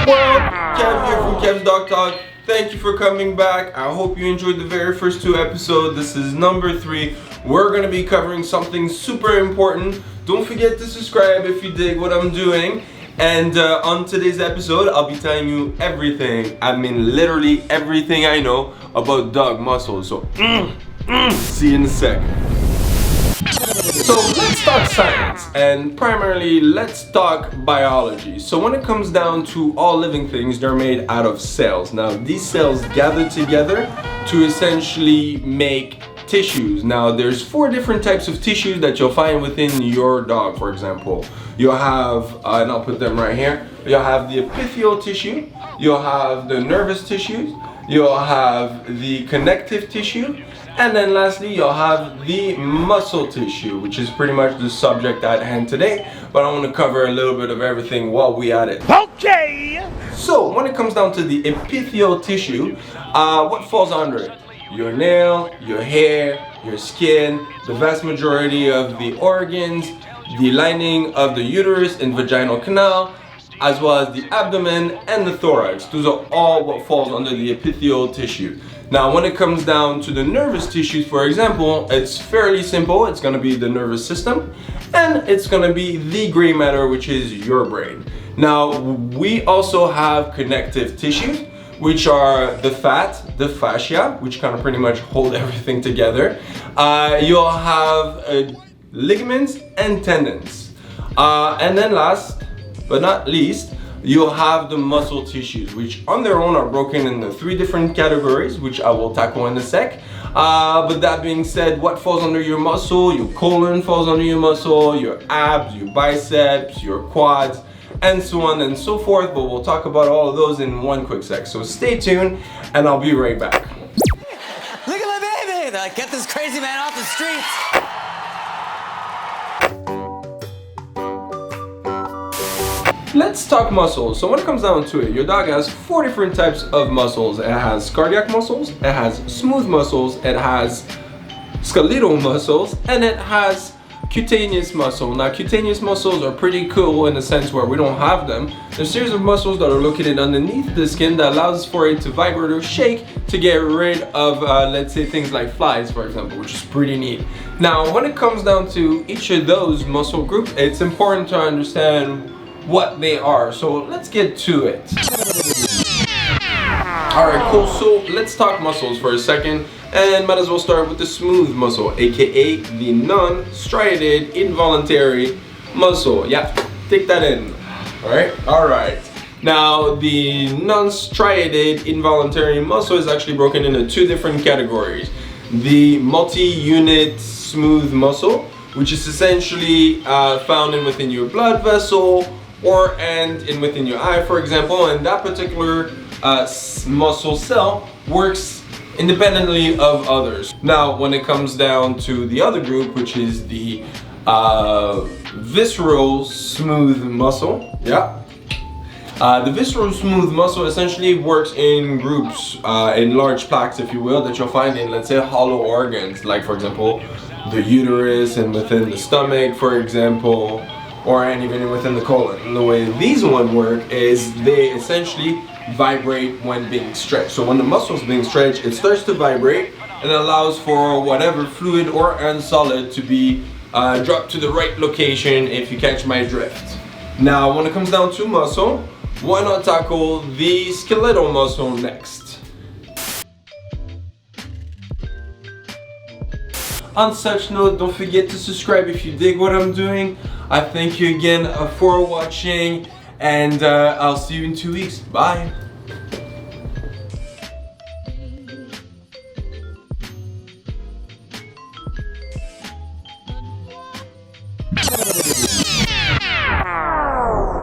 Well, Kev here from Kev'z Dog Talk. Thank you for coming back. I hope you enjoyed the very first 2 episodes. This is number 3. We're going to be covering something super important. Don't forget to subscribe if you dig what I'm doing. And on today's episode, I'll be telling you everything. I mean, literally everything I know about dog muscles. So, see you in a second. So let's talk science, and primarily let's talk biology. So when it comes down to all living things, they're made out of cells. Now these cells gather together to essentially make tissues. Now there's 4 different types of tissues that you'll find within your dog. For example, you'll have, and I'll put them right here, you'll have the epithelial tissue, you'll have the nervous tissues, you'll have the connective tissue, and then lastly, you'll have the muscle tissue, which is pretty much the subject at hand today. But I want to cover a little bit of everything while we at it. Okay! So, when it comes down to the epithelial tissue, what falls under it? Your nail, your hair, your skin, the vast majority of the organs, the lining of the uterus and vaginal canal, as well as the abdomen and the thorax. Those are all what falls under the epithelial tissue. Now, when it comes down to the nervous tissues, for example, it's fairly simple. It's going to be the nervous system, and it's going to be the gray matter, which is your brain. Now, we also have connective tissues, which are the fat, the fascia, which kind of pretty much hold everything together. You'll have ligaments and tendons. And then last but not least, you'll have the muscle tissues, which on their own are broken into 3 different categories, which I will tackle in a sec. But that being said, what falls under your muscle? Your colon falls under your muscle, your abs, your biceps, your quads, and so on and so forth. But we'll talk about all of those in one quick sec. So stay tuned, and I'll be right back. Look at my baby! Like, get this crazy man off the streets! Let's talk muscles. So when it comes down to it, your dog has 4 different types of muscles. It has cardiac muscles, it has smooth muscles, it has skeletal muscles, and it has cutaneous muscle. Now, cutaneous muscles are pretty cool in the sense where we don't have them. There's a series of muscles that are located underneath the skin that allows for it to vibrate or shake to get rid of, let's say, things like flies, for example, which is pretty neat. Now, when it comes down to each of those muscle groups, it's important to understand what they are. So let's get to it. Alright, cool. So let's talk muscles for a second, and might as well start with the smooth muscle, aka the non-striated involuntary muscle. Yeah, take that in. Alright. Now, the non-striated involuntary muscle is actually broken into 2 different categories. The multi-unit smooth muscle, which is essentially found within your blood vessel or within your eye, for example, and that particular muscle cell works independently of others. Now, when it comes down to the other group, which is the visceral smooth muscle, the visceral smooth muscle essentially works in groups, in large plaques, if you will, that you'll find in, let's say, hollow organs, like, for example, the uterus and within the stomach, for example, and even within the colon. And the way these ones work is they essentially vibrate when being stretched. So when the muscle is being stretched, it starts to vibrate and allows for whatever fluid or solid to be dropped to the right location, if you catch my drift. Now, when it comes down to muscle, why not tackle the skeletal muscle next? On such note, don't forget to subscribe if you dig what I'm doing. I thank you again for watching, and I'll see you in 2 weeks. Bye.